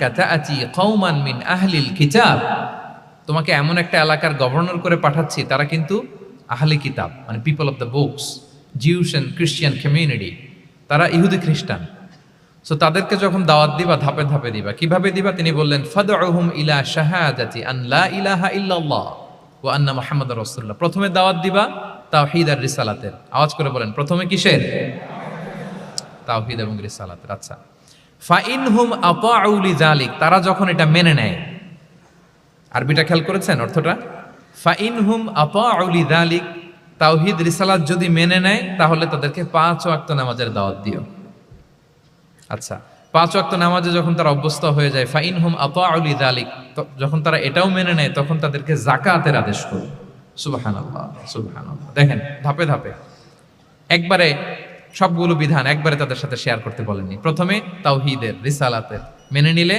কাতাআতি কওমান মিন আহলিল কিতাব, তোমাকে এমন একটা এলাকার গভর্নর করে পাঠাচ্ছি তারা কিন্তু আহলি কিতাব, মানে people of the books, Jews and Christian community, তারা ইহুদি খ্রিস্টান। সো তাদেরকে যখন দাওয়াত দিবা ধাপে ধাপে দিবা। কিভাবে দিবা? তিনি বললেন ফাদউহুম ইলা শাহাদাতি আন লা ইলাহা ইল্লাল্লাহ ওয়া আন্না মুহাম্মাদুর রাসূলুল্লাহ। প্রথমে দাওয়াত দিবা তাওহীদ আর রিসালাতের। আওয়াজ করে বলেন, প্রথমে কিসের? তাওহীদ এবং রিসালাতের। আচ্ছা, ফাইনহুম আতাউ লিযালিক, তারা যখন এটা মেনে নেয়। আরবিটা খেয়াল করেছেন অর্থটা? ফাইনহুম আতাউ লিযালিক, তাওহীদ রিসালাত যদি মেনে নেয় তাহলে তাদেরকে 5 ওয়াক্ত নামাজের দাওয়াত দিও। আচ্ছা, 5 ওয়াক্ত নামাজে যখন তারা অভ্যস্ত হয়ে যায়, ফাইনহুম আতাউ লিযালিক, যখন তারা এটাও মেনে নেয় তখন তাদেরকে যাকাতের আদেশ করো। সুবহানাল্লাহ সুবহানাল্লাহ। দেখেন ধাপে ধাপে, একবারে সবগুলো বিধান একবারে তাদের সাথে শেয়ার করতে বলেননি। প্রথমে তাওহীদের রিসালাতের মেনে নিলে